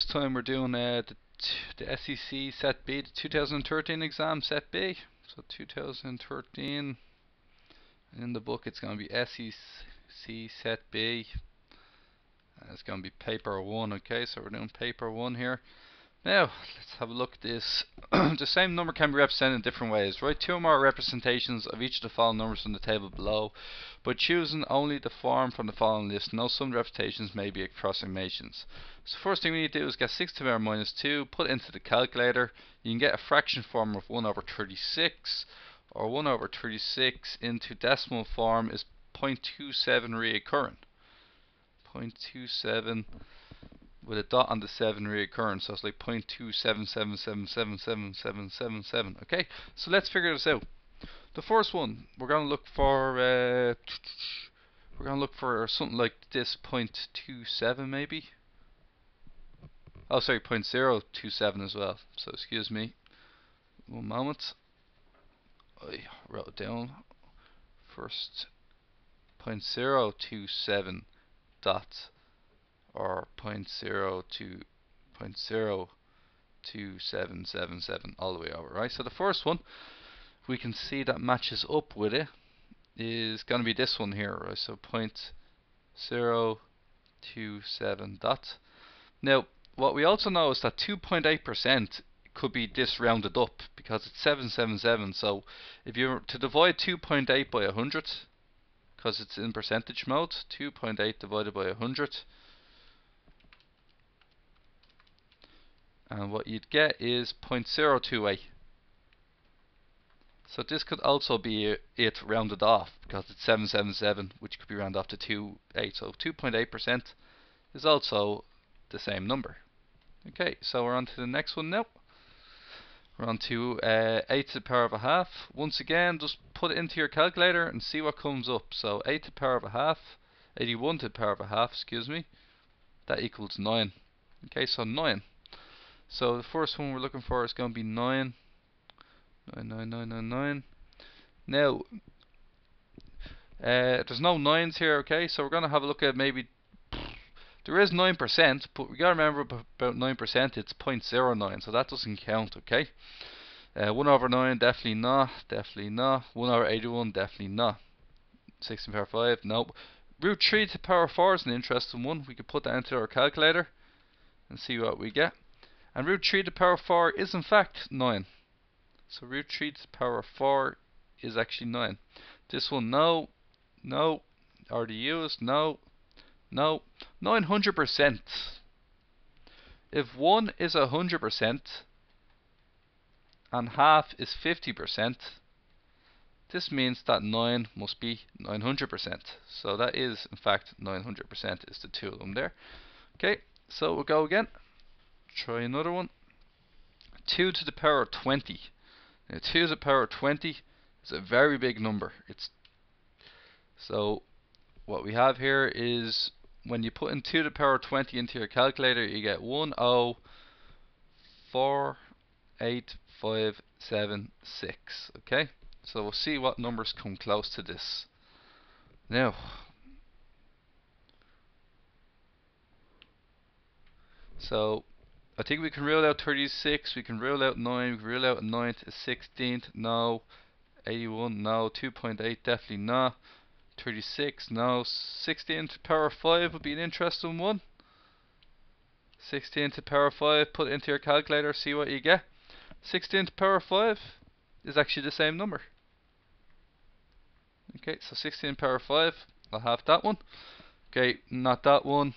This time we're doing the SEC Set B, the 2013 exam Set B. So 2013, in the book it's going to be SEC Set B. It's going to be paper 1, okay, so we're doing paper 1 here. Now, let's have a look at this. The same number can be represented in different ways. Write two or more representations of each of the following numbers from the table below, but choosing only the form from the following list. No summed representations may be approximations. So first thing we need to do is get 6 to the power minus 2, put it into the calculator. You can get a fraction form of 1 over 36, or 1 over 36 into decimal form is 0.27 reoccurring. 0.27 with a dot on the 7 reoccurring, so it's like 0.277777777. Okay, so let's figure this out. The first one we're going to look for something like this 0.27 maybe. Oh, sorry, 0.027 as well. So excuse me, one moment. I wrote it down first. 0.027 dot or 0.02777 all the way over, right? So the first one we can see that matches up with it is going to be this one here, right? So 0.027 dot. Now what we also know is that 2.8% could be this rounded up because it's 777. So if you were to divide 2.8 by 100, because it's in percentage mode, 2.8 divided by 100, and what you'd get is 0.028. So this could also be it rounded off because it's 777, which could be rounded off to 2.8. So 2.8% is also the same number. Okay, so we're on to the next one now. We're on to 8 to the power of a half. Once again, just put it into your calculator and see what comes up. So 8 to the power of a half, 81 to the power of a half, excuse me, that equals 9. Okay, so 9. So the first one we're looking for is going to be 9. 9, 9, 9, 9, 9. Now, there's no 9s here, okay, so we're going to have a look at maybe, there is 9%, but we got to remember about 9%, it's 0.09, so that doesn't count, okay. 1 over 9, definitely not, 1 over 81, definitely not. 6 to the power 5, nope. Root 3 to the power 4 is an interesting one. We could put that into our calculator and see what we get. And root 3 to the power 4 is in fact 9. So root 3 to the power 4 is actually 9. This one, no, no. RDUs, no, no. 900%. If 1 is 100% and half is 50%, this means that 9 must be 900%. So that is in fact 900% is the two of them there. Okay, so we'll go again. Try another one. 2 to the power 20. Now 2 to the power 20 is a very big number. So what we have here is when you put in 2 to the power 20 into your calculator, you get 10,48576. Okay, so we'll see what numbers come close to this. Now, so I think we can rule out 36, we can rule out 9, we can rule out a 9th, a 16th, no. 81, no. 2.8, definitely not. 36, no. 16 to the power 5 would be an interesting one. 16 to the power 5, put it into your calculator, see what you get. 16 to the power 5 is actually the same number. Okay, so 16 to the power 5, I'll have that one. Okay, not that one.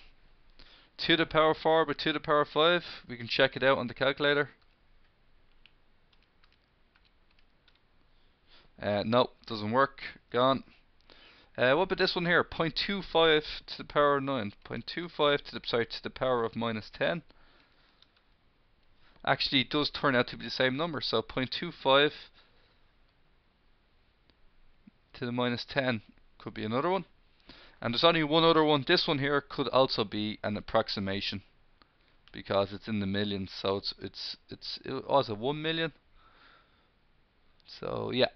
2 to the power 4 but 2 to the power 5, we can check it out on the calculator. Nope, doesn't work, gone. What about this one here? 0.25 to the power of 9. 0.25 to the power of minus 10. Actually, it does turn out to be the same number. So 0.25 to the minus 10 could be another one. And there's only one other one. This one here could also be an approximation because it's in the millions. So it's also 1 million. So yeah.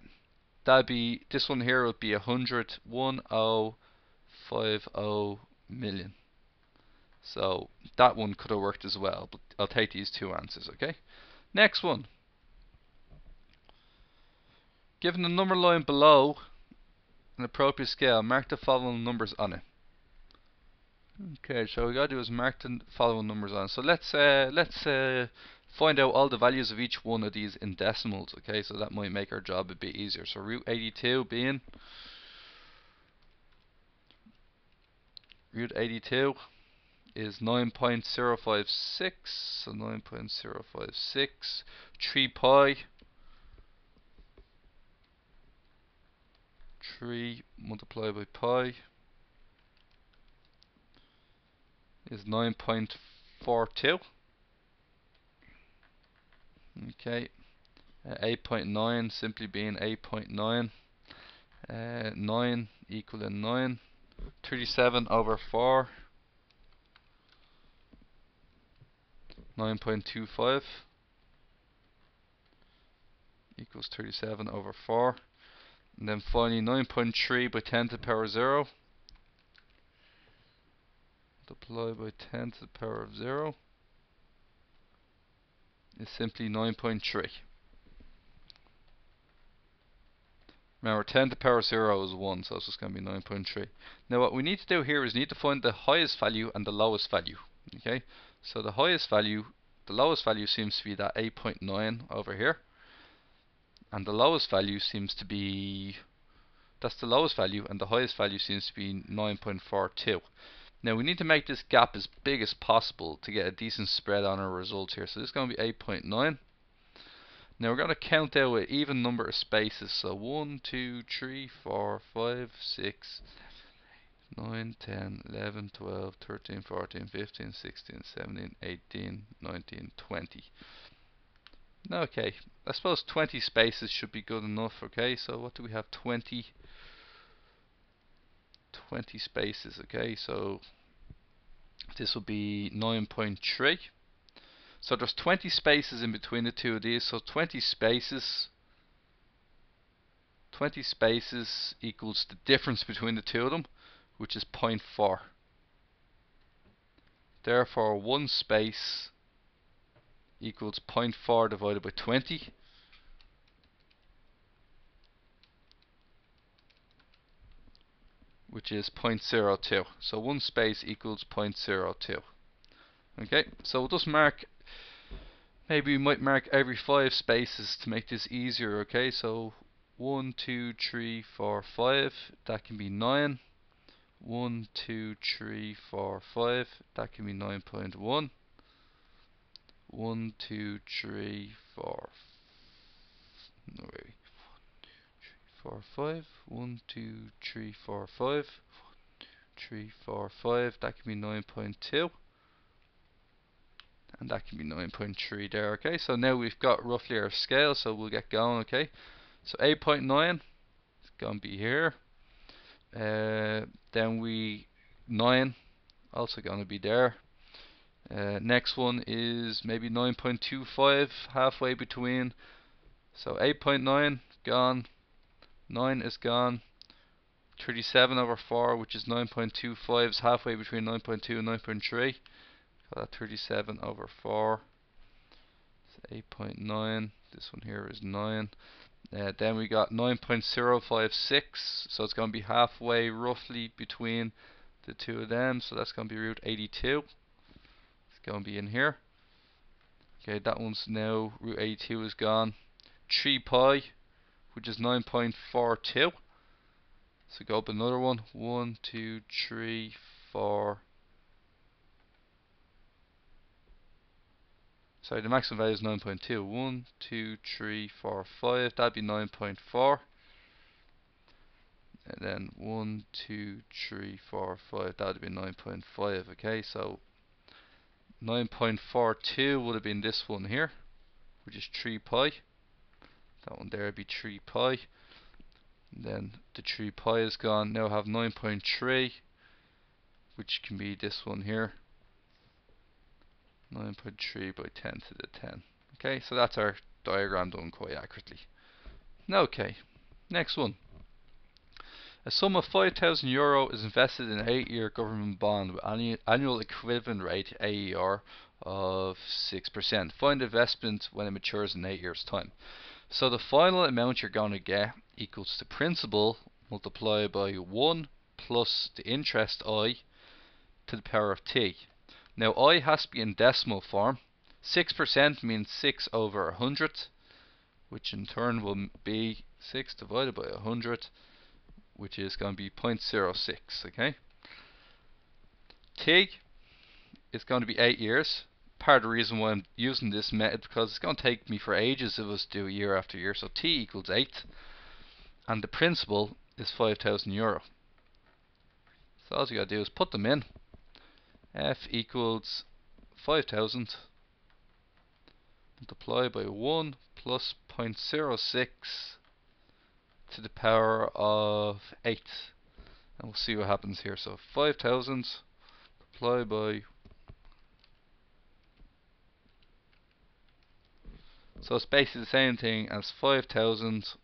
That'd be, this one here would be 100, 1050 million. So that one could have worked as well, but I'll take these two answers, okay? Next one. Given the number line below an appropriate scale, mark the following numbers on it. Okay, so what we gotta do is mark the following numbers on. So let's find out all the values of each one of these in decimals, okay? So that might make our job a bit easier. So root 82 being root 82 is 9.056, so 9.056, 3 pi, 3 multiplied by pi is 9.42. Okay, 8.9 simply being 8.9, 9 equaling 9, 37 over 4, 9.25 equals 37 over 4. And then finally 9.3 by 10 to the power 0 multiplied by 10 to the power of 0 is simply 9.3. Remember, 10 to the power 0 is 1, so it's just going to be 9.3. Now what we need to do here is need to find the highest value and the lowest value. Okay, so the highest value, the lowest value seems to be that 8.9 over here, and the lowest value seems to be, that's the lowest value, and the highest value seems to be 9.42. Now we need to make this gap as big as possible to get a decent spread on our results here. So this is going to be 8.9. Now we're going to count out an even number of spaces. So 1, 2, 3, 4, 5, 6, 9, 10, 11, 12, 13, 14, 15, 16, 17, 18, 19, 20. Okay, I suppose 20 spaces should be good enough. Okay, so what do we have? 20 spaces. Okay, so this will be 9.3. So there's 20 spaces in between the two of these. So 20 spaces equals the difference between the two of them, which is 0.4. Therefore, one space equals 0.4 divided by 20. Which is 0.02. So one space equals 0.02. Okay, so we'll just mark, maybe we might mark every 5 spaces to make this easier. Okay, so 1, 2, 3, 4, 5, that can be 9. 1, 2, 3, 4, 5, that can be 9.1. 1, 2, 3, 4, no wait, 4, 5, 1, 2, 3, 4, 5, 3, 4, 5, that can be 9.2. And that can be 9.3 there. Okay, so now we've got roughly our scale, so we'll get going. Okay, so 8.9 is going to be here. Then 9 also going to be there. Next one is maybe 9.25, halfway between. So 8.9 gone, 9 is gone. 37 over 4, which is 9.25, is halfway between 9.2 and 9.3. Got that 37 over 4. It's 8.9. This one here is 9. Then we got 9.056, so it's going to be halfway roughly between the two of them, so that's going to be root 82. It's going to be in here. Okay, that one's now, root 82 is gone. 3 pi, which is 9.42. So go up another one. 1, 2, 3, 4. Sorry, the maximum value is 9.2. 1, 2, 3, 4, 5. That'd be 9.4. And then 1, 2, 3, 4, 5. That'd be 9.5. Okay, so 9.42 would have been this one here, which is 3 pi. That one there would be 3 pi. And then the 3 pi is gone. Now I have 9.3, which can be this one here. 9.3 by 10 to the 10. Okay, so that's our diagram done quite accurately. Okay, next one. A sum of €5,000 is invested in an 8-year government bond with annual equivalent rate AER of 6%. Find the investment when it matures in 8 years' time. So the final amount you're going to get equals the principal multiplied by 1 plus the interest I to the power of t. Now I has to be in decimal form. 6% means 6 over 100, which in turn will be 6 divided by 100, which is going to be 0.06. Okay. T is going to be 8 years. Part of the reason why I'm using this method because it's going to take me for ages if I was to do year after year. So t equals 8, and the principal is €5,000. So all you got to do is put them in. F equals 5,000 multiplied by 1 plus 0.06 to the power of 8. And we'll see what happens here. So 5,000 multiplied by, so it's basically the same thing as 5,000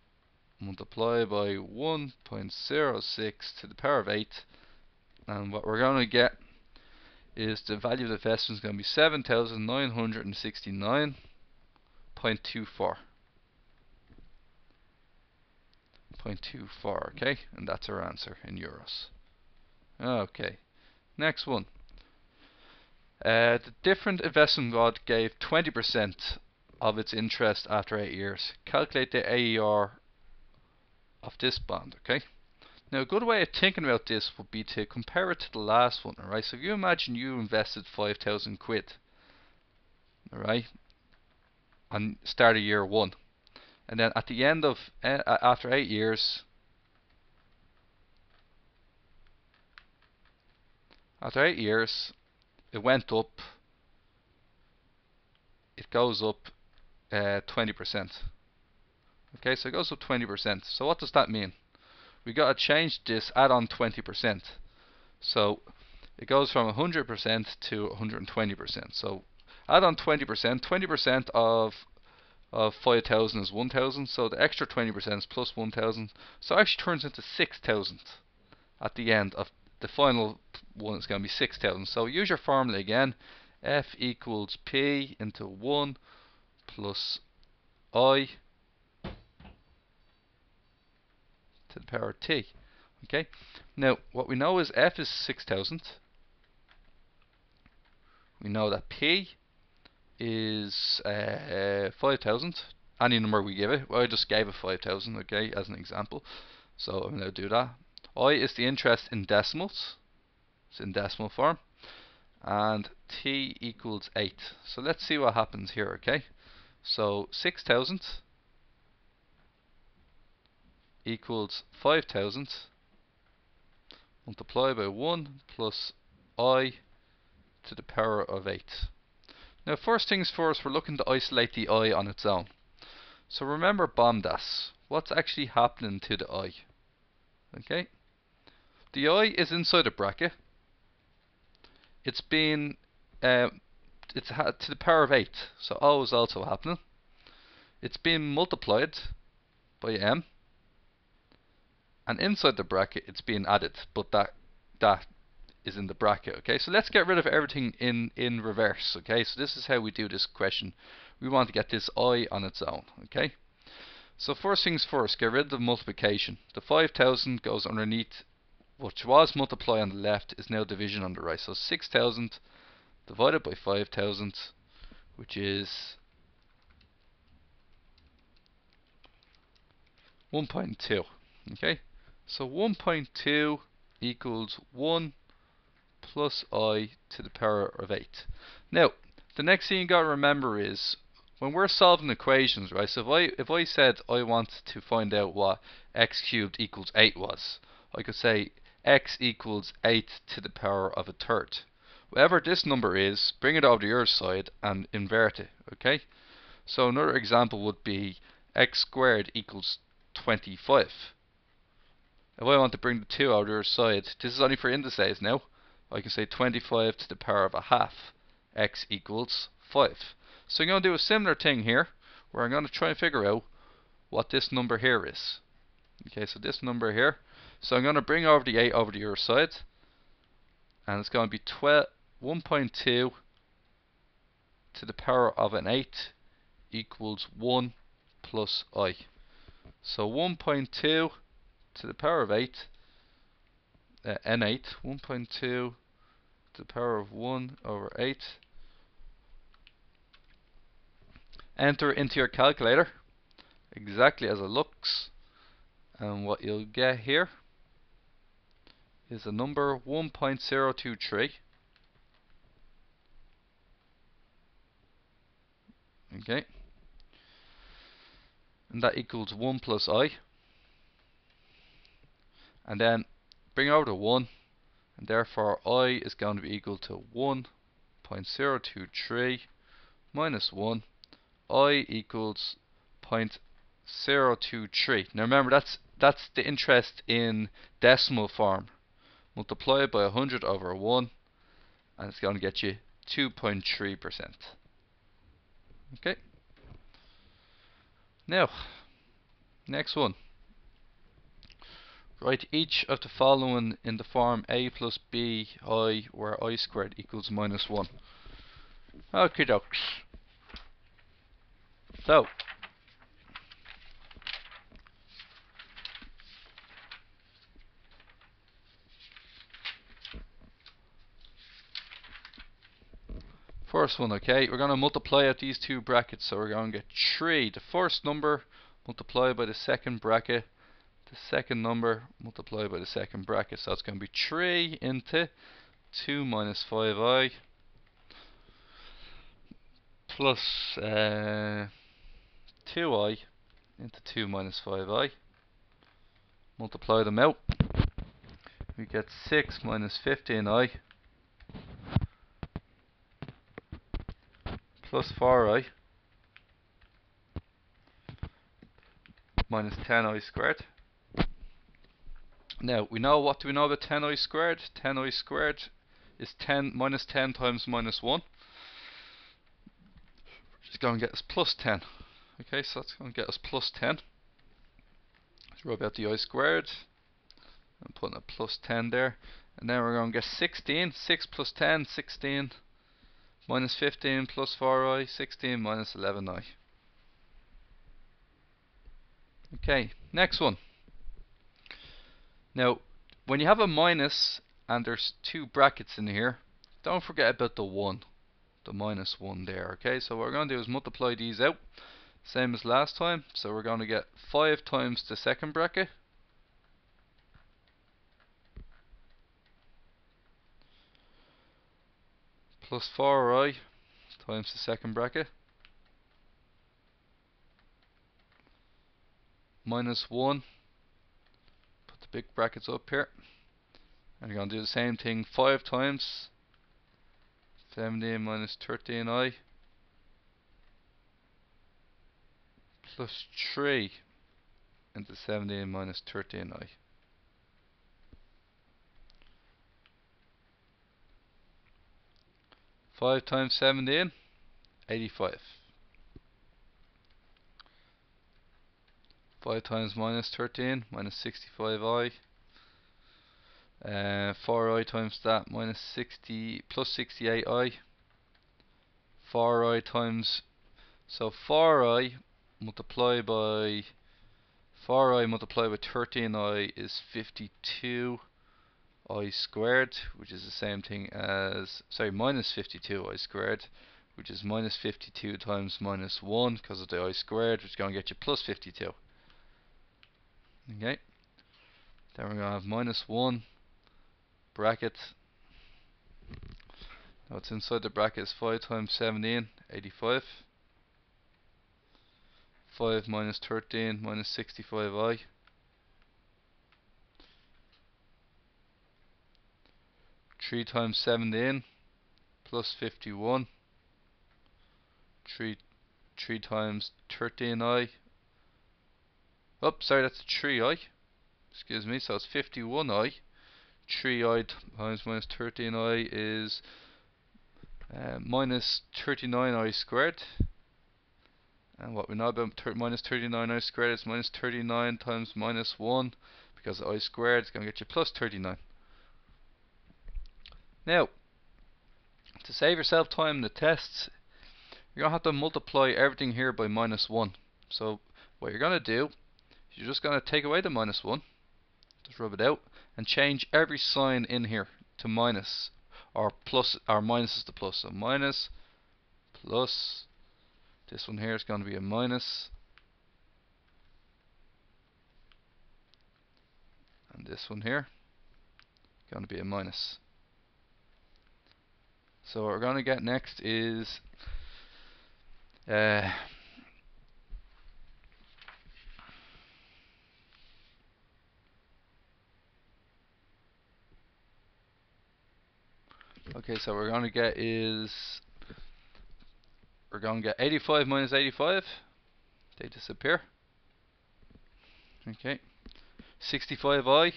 multiplied by 1.06 to the power of 8. And what we're going to get is the value of the investment is going to be 7,969.24. 0.24, okay, and that's our answer in euros. Okay, next one. The different investment bond gave 20% of its interest after 8 years. Calculate the AER of this bond, okay? Now a good way of thinking about this would be to compare it to the last one, alright? So if you imagine you invested 5,000 quid, alright, on start of year 1. And then at the end of, after 8 years, it went up, it goes up 20%. Okay, so it goes up 20%. So what does that mean? We got to change this, add on 20%. So it goes from 100% to 120%. So add on 20%. 20% of 5,000 is 1,000, so the extra 20% is plus 1,000, so it actually turns into 6,000 at the end of the final one. Is going to be 6,000. So use your formula again. F equals P into 1 plus I to the power of T. Okay. Now what we know is F is 6,000. We know that P is 5,000. Any number we give it. Well, I just gave it 5,000, okay, as an example. So I'm going to do that. I is the interest in decimals. It's in decimal form. And T equals 8. So let's see what happens here, okay? So 6,000 equals 5,000 multiplied by 1 plus I to the power of 8. Now first things first, we're looking to isolate the I on its own. So remember BOMDAS. What's actually happening to the I? Okay, the I is inside a bracket. It's been it's to the power of 8. So O is also happening. It's being multiplied by M, and inside the bracket it's being added, but that is in the bracket. Okay, so let's get rid of everything in reverse. Okay, so this is how we do this question. We want to get this I on its own. Okay, so first things first, get rid of the multiplication. The 5,000 goes underneath, which was multiply on the left, is now division on the right. So 6,000 divided by 5,000, which is 1.2. Okay, so 1.2 equals 1 plus I to the power of 8. Now, the next thing you got to remember is when we're solving equations, right? So if I said I want to find out what x cubed equals 8 was, I could say x equals 8 to the power of a third. Whatever this number is, bring it over to your side and invert it. Okay? So another example would be x squared equals 25. If I want to bring the 2 over to your side, this is only for indices now. I can say 25 to the power of a half. X equals 5. So I'm going to do a similar thing here, where I'm going to try and figure out what this number here is. Okay, so this number here, So I'm going to bring over the 8 over to your side, and it's going to be 1.2 to the power of an 8 equals 1 plus I. So 1.2 to the power of 8, n8, 1.2 to the power of 1 over 8. Enter into your calculator exactly as it looks, and what you'll get here is a number 1.023. Okay, and that equals 1 plus I, and then bring over the 1, and therefore I is going to be equal to 1.023 minus 1. I equals 0.023. Now remember, that's the interest in decimal form. Multiply it by 100 over 1, and it's going to get you 2.3%. Okay. Now, next one. Write each of the following in the form a plus b I, where I squared equals minus 1. Okay, dokes. So, first one, okay, we're going to multiply out these two brackets, so we're going to get 3, the first number, multiplied by the second bracket, the second number multiplied by the second bracket, so it's going to be 3 into 2 minus 5i plus 2i into 2 minus 5i. Multiply them out, we get 6 minus 15i plus 4i minus 10i squared. Now, what do we know about 10i squared? 10i squared is 10 minus 10 times minus 1. Which is going to get us plus 10. Okay, so that's going to get us plus 10. Let's rub out the I squared. I'm putting a plus 10 there. And then we're going to get 16. 6 plus 10, 16. Minus 15 plus 4i, 16 minus 11i. Okay, next one. Now, when you have a minus and there's two brackets in here, don't forget about the 1. The minus 1 there. Okay, so what we're going to do is multiply these out. Same as last time. So we're going to get 5 times the second bracket. Plus 4i times the second bracket. Minus 1. Put the big brackets up here. And we're going to do the same thing 5 times 17 minus 13i plus 3 into 17 minus 13i. Five times 17, 85. 5 times minus 13, minus 65i. 4i times that, minus 60, plus 68i. 4i times, so 4i multiplied by 13i is 52i squared, which is the same thing as, minus 52i squared, which is minus 52 times minus 1 because of the I squared, which is going to get you plus 52. Okay, then we're going to have minus 1 bracket. Now what's inside the bracket is 5 times 17, 85. 5 minus 13 minus 65i. 3 times 17 plus 51. 3 times 13i. Oh, sorry, that's 3i. Excuse me, so it's 51i. 3i times minus 13i is minus 39i squared. And what we know about minus 39i squared is minus 39 times minus 1 because I squared is going to get you plus 39. Now, to save yourself time in the tests, you're going to have to multiply everything here by minus 1. So what you're going to do, you're just going to take away the minus 1, just rub it out, and change every sign in here to minus, or plus, or minus is the plus. So minus, plus, this one here is going to be a minus, and this one here is going to be a minus. So what we're going to get next is okay, so we're going to get 85 minus 85. They disappear. Okay. 65i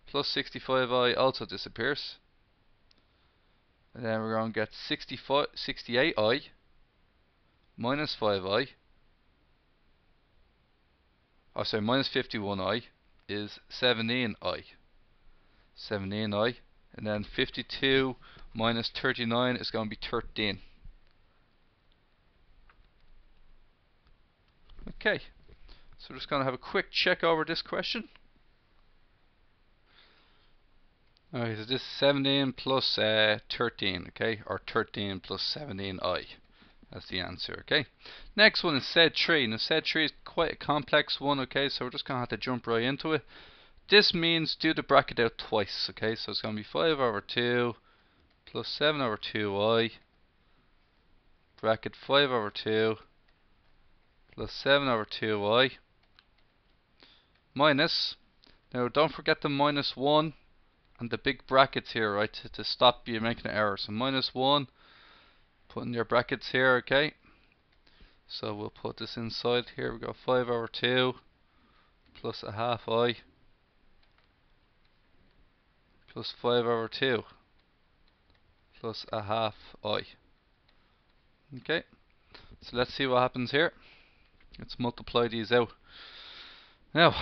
plus 65i also disappears. And then we're going to get 68i minus 5i. Oh, sorry, minus 51i is 17i. 17i. And then 52 minus 39 is going to be 13. Okay, so we're just going to have a quick check over this question. Alright, so this is 17 plus 13, okay, or 13 plus 17i. That's the answer, okay. Next one is set 3. Now set 3 is quite a complex one, okay, so we're just going to have to jump right into it. This means do the bracket out twice, okay, so it's going to be 5 over 2 plus 7 over 2i, bracket 5 over 2 plus 7 over 2i, minus, now don't forget the minus 1 and the big brackets here, right, to stop you making an error. So minus 1, put in your brackets here, okay. So we'll put this inside here. We go 5 over 2 plus a half I plus 5 over 2 plus a half I. Okay, so let's see what happens here. Let's multiply these out. Now,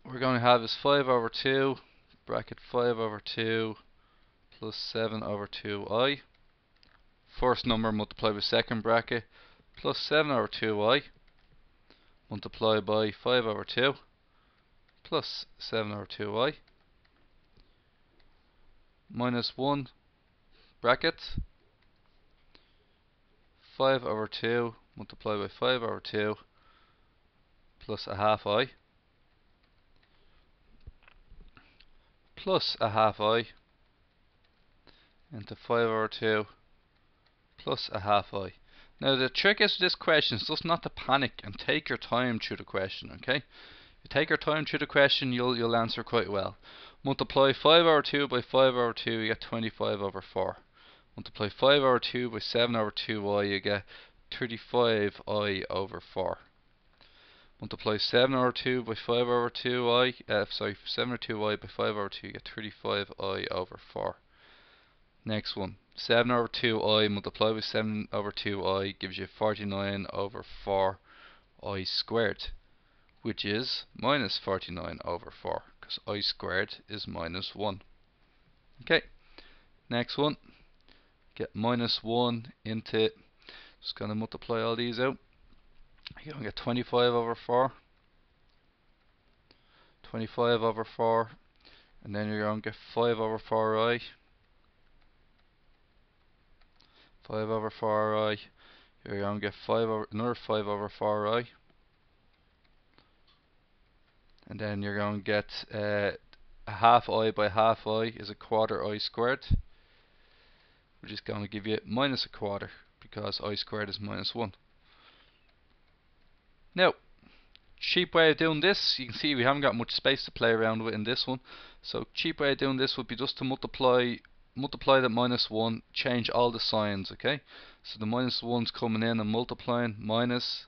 we're going to have is 5 over 2, bracket 5 over 2 plus 7 over 2i. First number multiplied with second bracket plus 7 over 2i multiplied by 5 over 2 plus 7 over 2i minus 1 bracket 5 over 2 multiplied by 5 over 2 plus a half I plus a half I into 5 over 2 plus a half I. Now the trick is with this question is just not to panic and take your time through the question, okay? You take your time through the question, you'll answer quite well. Multiply 5 over 2 by 5 over 2, you get 25 over 4. Multiply 5 over 2 by 7 over 2i, you get 35i over 4. Multiply 7 over 2 by 5 over 2i, 7 over 2i by 5 over 2, you get 35i over 4. Next one, 7 over 2i multiplied by 7 over 2i gives you 49 over 4i squared, which is minus 49 over 4, because I squared is minus 1. Okay, next one, get minus 1 into, just going to multiply all these out. You're going to get 25 over 4, 25 over 4, and then you're going to get 5 over 4i, 5 over 4i, you're going to get another 5 over 4i, and then you're going to get a half I by half I is a quarter I squared, which is going to give you minus a quarter, because I squared is minus 1. Now, cheap way of doing this, you can see we haven't got much space to play around with in this one, so cheap way of doing this would be just to multiply the minus 1, change all the signs, okay? So the minus 1's coming in and multiplying, minus,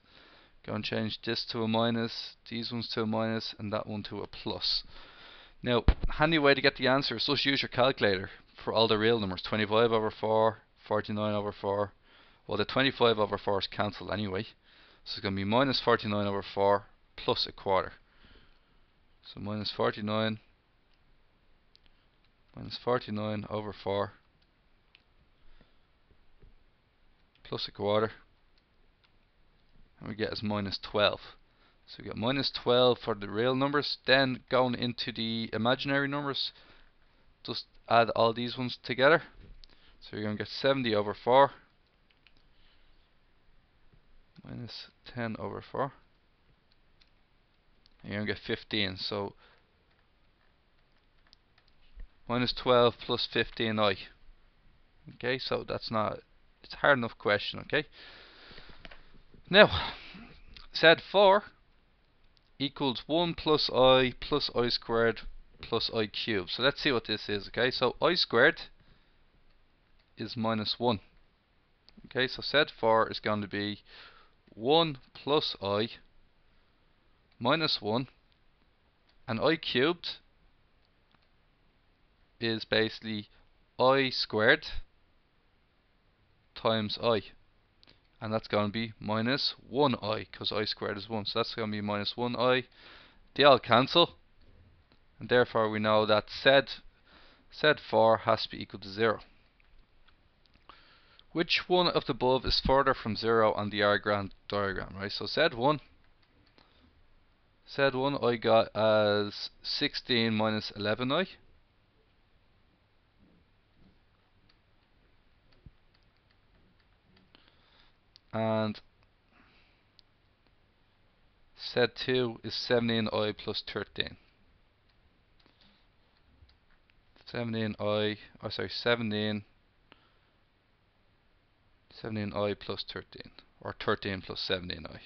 go and change this to a minus, these ones to a minus, and that one to a plus. Now, handy way to get the answer is just use your calculator for all the real numbers. 25 over 4, 49 over 4. Well, the 25 over 4 is cancelled anyway, so it's going to be minus 49 over 4 plus a quarter. So minus 49 over 4 plus a quarter, and we get as minus 12. So we get minus 12 for the real numbers. Then going into the imaginary numbers, just add all these ones together. So you're going to get 70 over 4 minus 10 over 4. And you're going to get 15. So minus 12 plus 15i. Okay, so it's a hard enough question, okay? Now, said 4 equals 1 plus I squared plus I cubed. So let's see what this is, okay? So I squared is minus 1. Okay, so said 4 is going to be 1 plus I minus 1, and I cubed is basically I squared times I, and that's going to be minus 1i, because I squared is 1, so that's going to be minus 1i. They all cancel, and therefore we know that said 4 has to be equal to 0. Which one of the above is further from 0 on the Argand diagram, right? So said 1 I got as 16 minus 11i. And said 2 is 17i plus 13. 17i plus 13, or 13 plus 17i.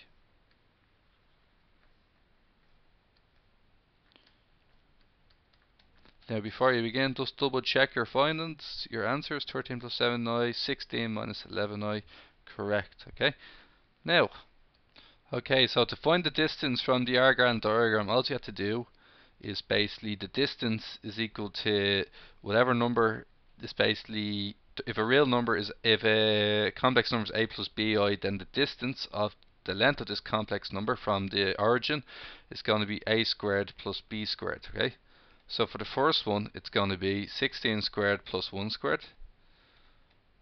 Now before you begin, just double check your findings. Your answer is 13 plus 7i, 16 minus 11i, correct, okay? Now, okay, so to find the distance from the Argand diagram, all you have to do is basically the distance is equal to whatever number is basically, if a complex number is a plus bi, then the distance of the length of this complex number from the origin is going to be a squared plus b squared, okay? So for the first one, it's going to be 16 squared plus 1 squared.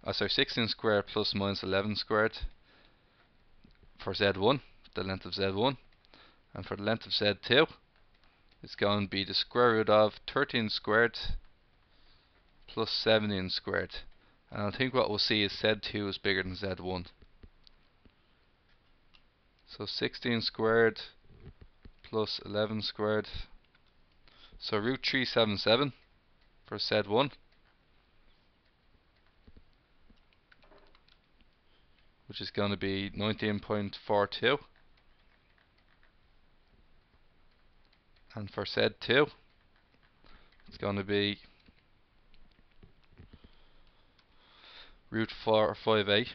16 squared plus minus 11 squared for Z1, the length of Z1. And for the length of Z2, it's going to be the square root of 13 squared plus 17 squared. And I think what we'll see is Z2 is bigger than Z1. So 16 squared plus 11 squared. So root 377 for Z1, which is going to be 19.42. And for Z2, it's going to be root 458,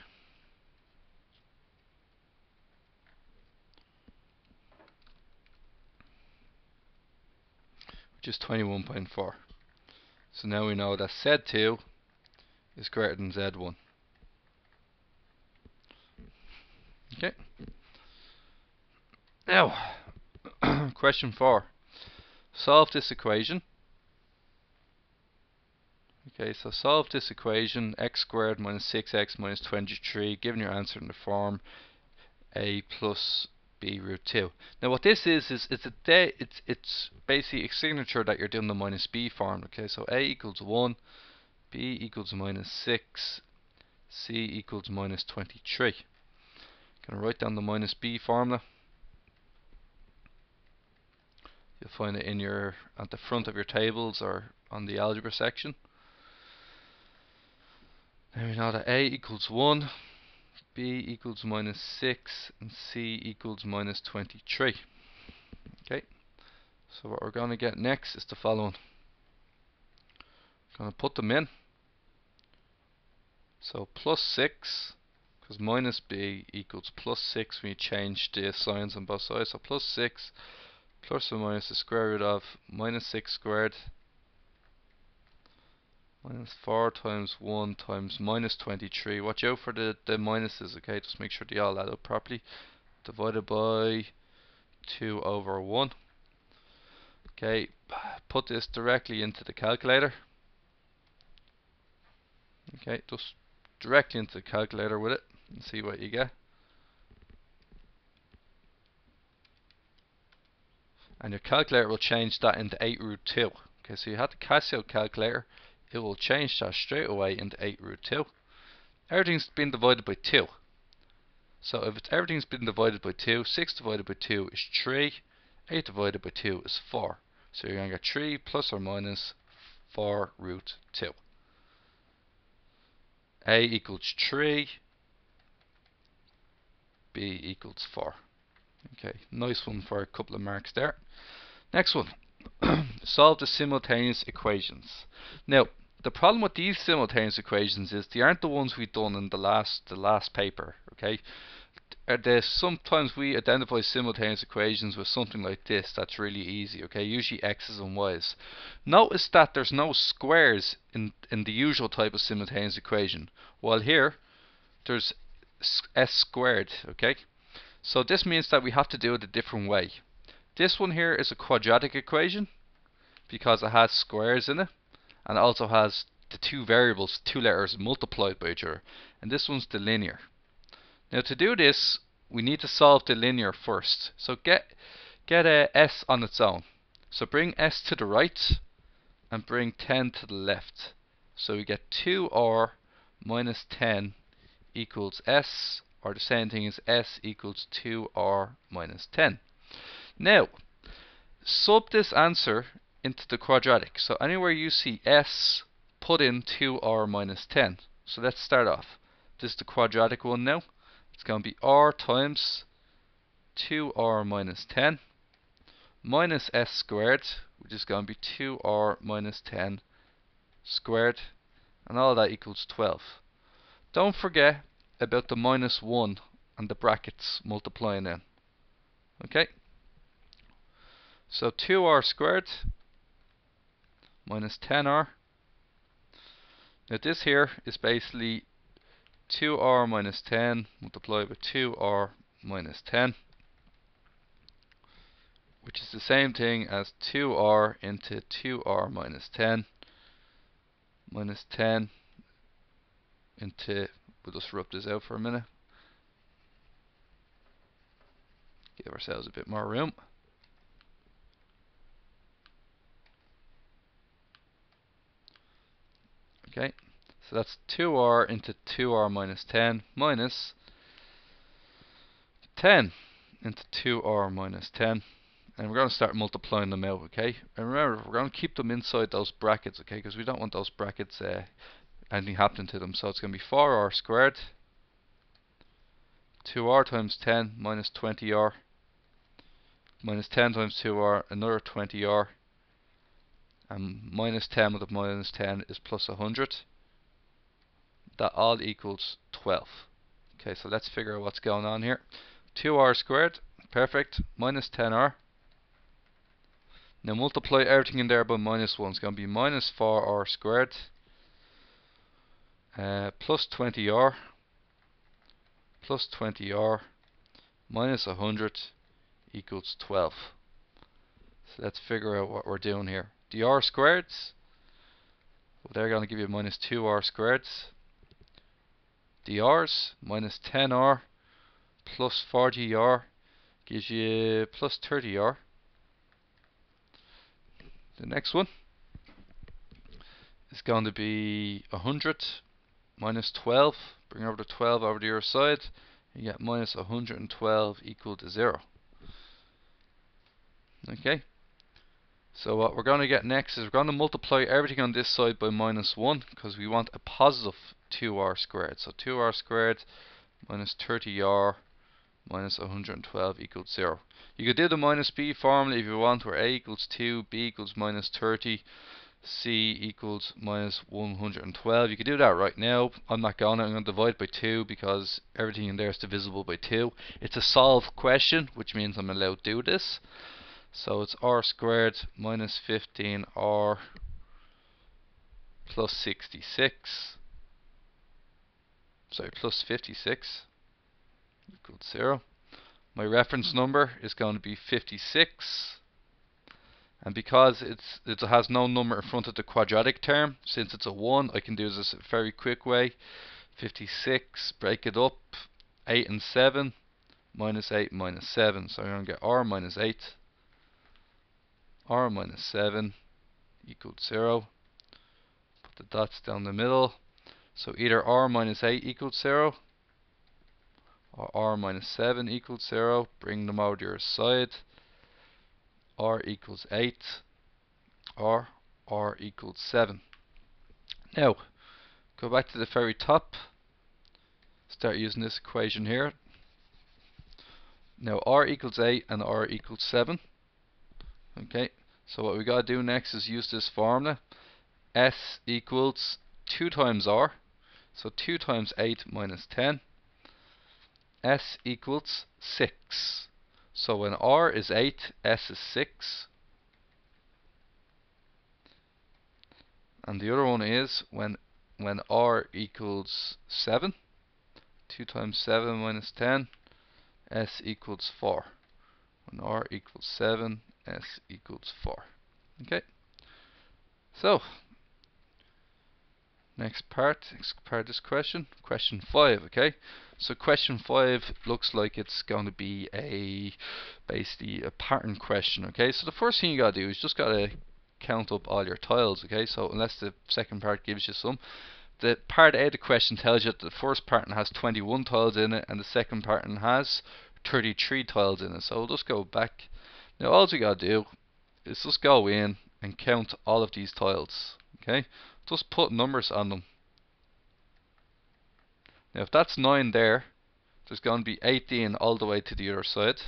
which is 21.4. So now we know that Z2 is greater than Z1. Okay. Now, question 4. Solve this equation. Okay, so solve this equation, x squared minus 6x minus 23, given your answer in the form a plus b root 2. Now what this is it's basically a signature that you're doing the minus b form. Okay, so a equals 1, b equals minus 6, c equals minus 23. Gonna write down the minus b formula. You'll find it at the front of your tables or on the algebra section. Now we know that a equals 1, b equals minus 6, and c equals minus 23. Okay, so what we're going to get next is the following. Going to put them in. So plus 6, because minus b equals plus 6 when you change the signs on both sides. So plus 6 plus or minus the square root of minus 6 squared minus 4 times 1 times minus 23. Watch out for the minuses, okay? Just make sure they all add up properly. Divided by 2 over 1 Okay, put this directly into the calculator. Okay, just directly into the calculator with it and see what you get. And your calculator will change that into 8 root 2. Okay, so you have the cash out calculator, it will change that straight away into 8 root 2. Everything's been divided by 2. So if everything's been divided by 2, 6 divided by 2 is 3, 8 divided by 2 is 4. So you're going to get 3 plus or minus 4 root 2. A equals 3, B equals 4. Okay, nice one for a couple of marks there. Next one. Solve the simultaneous equations. Now, the problem with these simultaneous equations is they aren't the ones we've done in the last paper. Okay, sometimes we identify simultaneous equations with something like this that's really easy. Okay, usually x's and y's. Notice that there's no squares in the usual type of simultaneous equation, while here there's s squared. Okay, so this means that we have to do it a different way. This one here is a quadratic equation because it has squares in it, and it also has the two variables, two letters multiplied by each other. And this one's the linear. Now to do this, we need to solve the linear first. So get a s on its own. So bring s to the right and bring 10 to the left. So we get 2r minus 10 equals s, or the same thing as s equals 2r minus 10. Now, sub this answer into the quadratic. So anywhere you see s, put in 2r minus 10. So let's start off. This is the quadratic one now. It's going to be r times 2r minus 10 minus s squared, which is going to be 2r minus 10 squared, and all that equals 12. Don't forget about the minus 1 and the brackets multiplying in. Okay? So 2r squared minus 10r. Now this here is basically 2r minus 10 multiplied by 2r minus 10, which is the same thing as 2r into 2r minus 10 into, we'll just rub this out for a minute, give ourselves a bit more room. Okay, so that's 2r into 2r minus 10 minus 10 into 2r minus 10. And we're going to start multiplying them out, okay? And remember, we're going to keep them inside those brackets, okay? Because we don't want those brackets, anything happening to them. So it's going to be 4r squared, 2r times 10 minus 20r, minus 10 times 2r, another 20r, and minus 10 with the minus 10 is plus 100. That all equals 12. Okay, so let's figure out what's going on here. 2r squared, perfect, minus 10r. Now multiply everything in there by minus 1. It's going to be minus 4r squared plus 20r minus 100 equals 12. So let's figure out what we're doing here. The r squareds, well, they're going to give you minus 2r squareds. The r's, minus 10r plus 40r gives you plus 30r. The next one is going to be 100 minus 12. Bring over the 12 over the other side. You get minus 112 equal to 0. Okay. So what we're going to get next is we're going to multiply everything on this side by minus 1 because we want a positive 2r squared. So 2r squared minus 30r minus 112 equals 0. You could do the minus b formula if you want, where a equals 2, b equals minus 30, c equals minus 112. You could do that right now. I'm not going to. I'm going to divide by 2 because everything in there is divisible by 2. It's a solve question, which means I'm allowed to do this. So it's r squared minus 15r plus 66. Sorry, plus 56 equals 0. My reference number is going to be 56, And because it has no number in front of the quadratic term, since it's a 1, I can do this a very quick way. 56, break it up, 8 and 7, minus 8 minus 7. So I'm going to get r minus 8, r minus 7 equals 0. Put the dots down the middle. So either r minus 8 equals 0, or r minus 7 equals 0. Bring them over to your side. R equals 8, or r equals 7. Now, go back to the very top. Start using this equation here. Now r equals 8 and r equals 7. Okay, so what we got to do next is use this formula. S equals 2 times r. So 2 times 8 minus 10. S equals 6. So when r is 8, s is 6. And the other one is when r equals 7. 2 times 7 minus 10. S equals 4. When r equals 7, s equals 4. Okay. So, next part of this question, question 5, okay? So question 5 looks like it's going to be basically a pattern question, okay? So the first thing you gotta do is just gotta count up all your tiles, okay? So unless the second part gives you some, the part A of the question tells you that the first pattern has 21 tiles in it and the second pattern has 33 tiles in it. So we'll just go back. Now all we gotta do is just go in and count all of these tiles, okay? Just put numbers on them. Now if that's 9 there, there's going to be 18 all the way to the other side,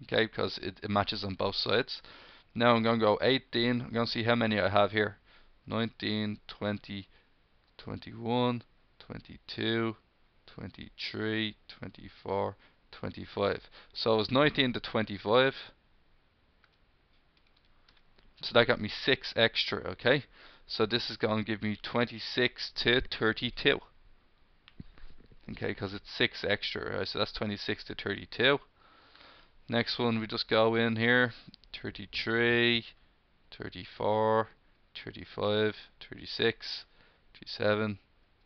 okay, because it matches on both sides. Now I'm going to go 18, I'm going to see how many I have here. 19, 20, 21, 22, 23, 24, 25. So it's 19 to 25. So that got me 6 extra, okay? So this is going to give me 26 to 32. Okay, because it's 6 extra, right? So that's 26 to 32. Next one, we just go in here. 33, 34, 35, 36, 37,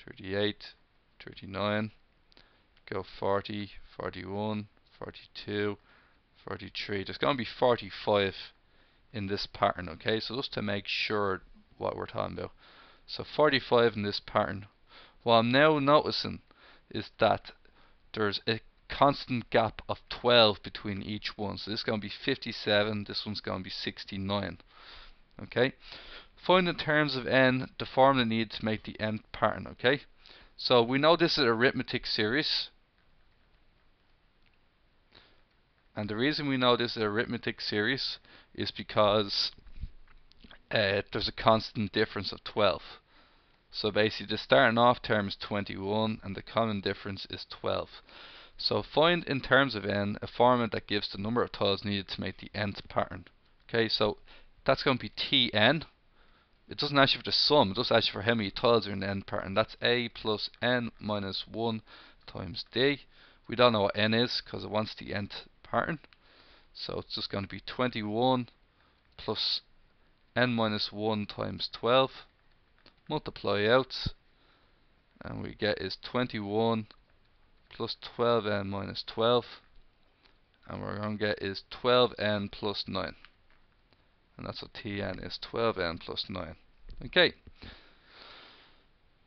38, 39. Go 40, 41, 42, 43. There's going to be 45 in this pattern, okay? So just to make sure what we're talking about. So 45 in this pattern. What I'm now noticing is that there's a constant gap of 12 between each one. So this is going to be 57, this one's going to be 69. Okay? Find in terms of n the formula needed to make the nth pattern, okay? So we know this is an arithmetic series. And the reason we know this is an arithmetic series is because there's a constant difference of 12. So basically the starting off term is 21 and the common difference is 12. So find in terms of n a formula that gives the number of tiles needed to make the nth pattern. Okay, so that's going to be Tn. It doesn't ask you for the sum, it just asks you for how many tiles are in the nth pattern. That's a plus n minus 1 times d. We don't know what n is because it wants the nth pattern. So it's just going to be 21 plus n minus 1 times 12. Multiply out, and we get is 21 plus 12n minus 12, and what we're going to get is 12n plus 9, and that's what Tn is, 12n plus 9. Okay,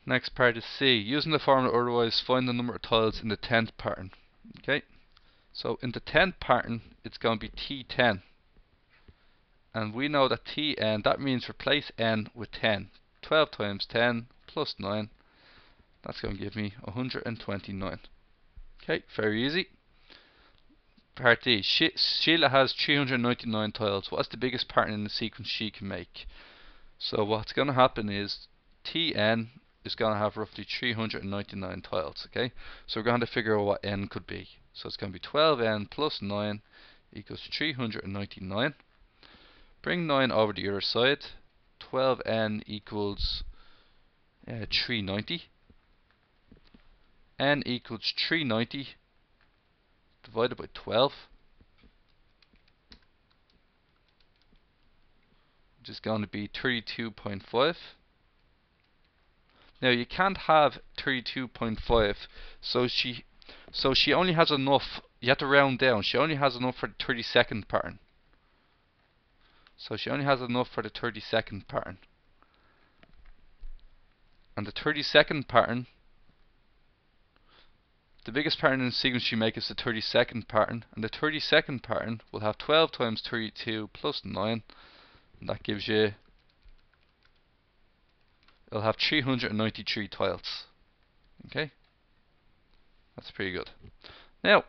next part is C. Using the formula otherwise, find the number of tiles in the 10th pattern. Okay, so in the 10th pattern it's going to be T10, and we know that Tn, that means replace n with 10. 12 times 10 plus 9, that's going to give me 129. Okay, very easy. Part D. Sheila has 399 tiles. What's the biggest pattern in the sequence she can make? So what's going to happen is Tn is going to have roughly 399 tiles. Okay, so we're going to figure out what n could be. So it's going to be 12n plus 9 equals 399. Bring 9 over the other side. 12n equals 390. N equals 390 divided by 12. which is going to be 32.5. Now you can't have 32.5, so she only has enough. You have to round down. She only has enough for the 32nd pattern. So she only has enough for the 32nd pattern. And the 32nd pattern, the biggest pattern in the sequence you make is the 32nd pattern, and the 32nd pattern will have 12 times 32 plus 9, and that gives you, it'll have 393 tiles. Okay, that's pretty good. Now,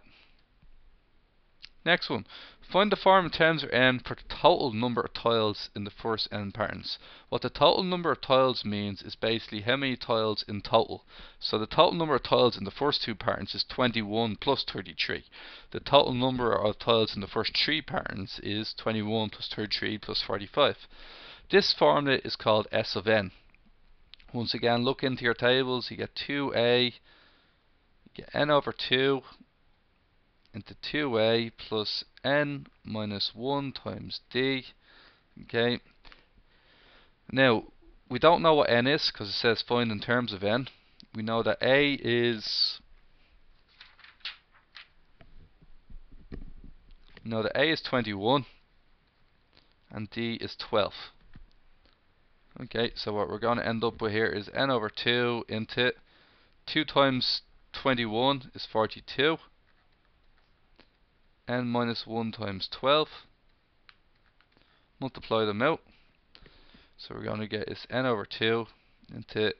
next one. Find the form in terms of n for the total number of tiles in the first n patterns. What the total number of tiles means is basically how many tiles in total. So the total number of tiles in the first two patterns is 21 plus 33. The total number of tiles in the first three patterns is 21 plus 33 plus 45. This formula is called S of n. Once again, look into your tables. You get 2a, you get n over 2 into 2a plus n minus 1 times d. Okay. Now, we don't know what n is because it says find in terms of n. We know that a is 21 and d is 12. Okay, so what we're going to end up with here is n over 2 into 2 times 21 is 42. N minus 1 times 12. Multiply them out. So we're going to get is n over 2 into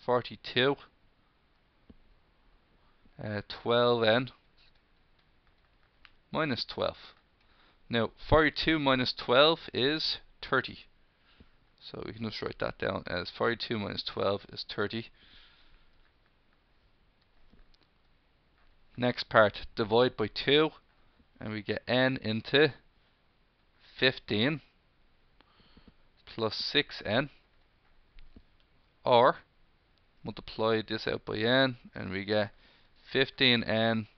42. 12n minus 12. Now 42 minus 12 is 30. So we can just write that down as 42 minus 12 is 30. Next part, divide by 2, and we get n into 15 plus 6n, or multiply this out by n, and we get 15n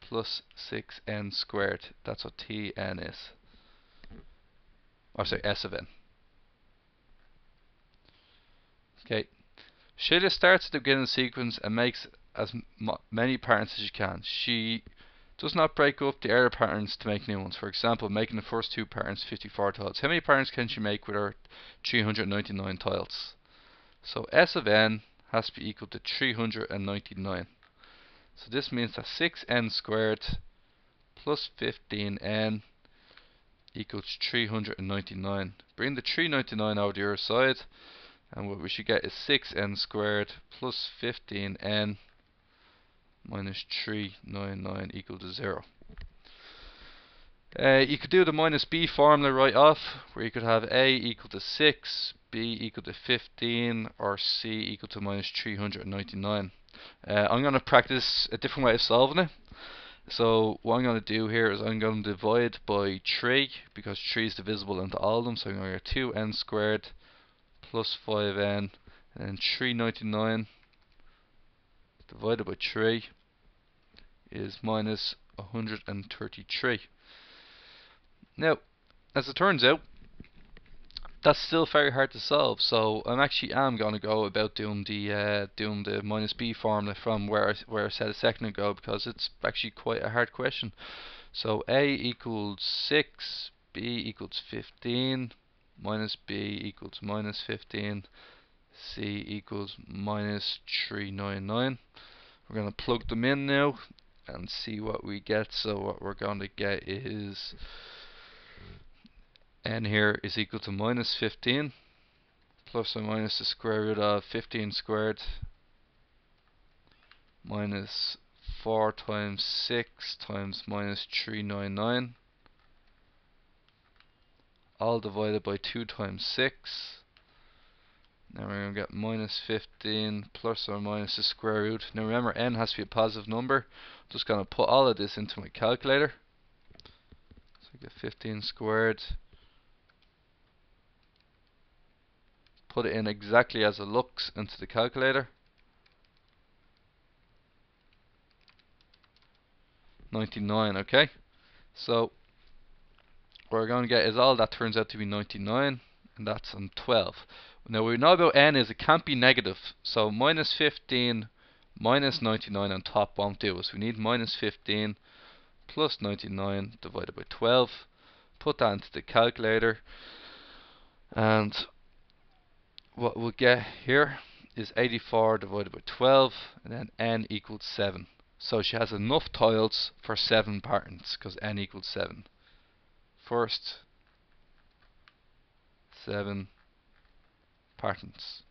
plus 6n squared. That's what Tn is. Or sorry, S of n. Okay. Sheila starts at the beginning of the sequence and makes as many patterns as she can. She does not break up the error patterns to make new ones. For example, making the first two patterns 54 tiles. How many patterns can she make with her 399 tiles? So S of n has to be equal to 399. So this means that 6n squared plus 15n equals 399. Bring the 399 over the other side, and what we should get is 6n squared plus 15n minus 399 equal to 0. You could do the minus b formula right off, where you could have a equal to 6, b equal to 15, or c equal to minus 399. I'm going to practice a different way of solving it. So what I'm going to do here is I'm going to divide by 3, because 3 is divisible into all of them. So I'm going to get 2n squared plus 5n, and then 399 divided by 3 is minus 133. Now, as it turns out, that's still very hard to solve. So I'm going to go about doing the minus b formula from where I said a second ago, because it's actually quite a hard question. So a equals 6, b equals 15, minus b equals minus 15, c equals minus 399. We're going to plug them in now and see what we get. So what we're going to get is n here is equal to minus 15 plus or minus the square root of 15 squared minus 4 times 6 times minus 399, all divided by 2 times 6. Now we're going to get minus 15 plus or minus the square root. Now remember, n has to be a positive number. I'm just going to put all of this into my calculator. So I get 15 squared. Put it in exactly as it looks into the calculator. 99, okay? So we're going to get is all that turns out to be 99, and that's on 12. Now we know about n is it can't be negative, so minus 15 minus 99 on top won't do us. We need minus 15 plus 99 divided by 12. Put that into the calculator, and what we'll get here is 84 divided by 12, and then n equals 7. So she has enough tiles for 7 patterns because n equals 7. First 7 patterns.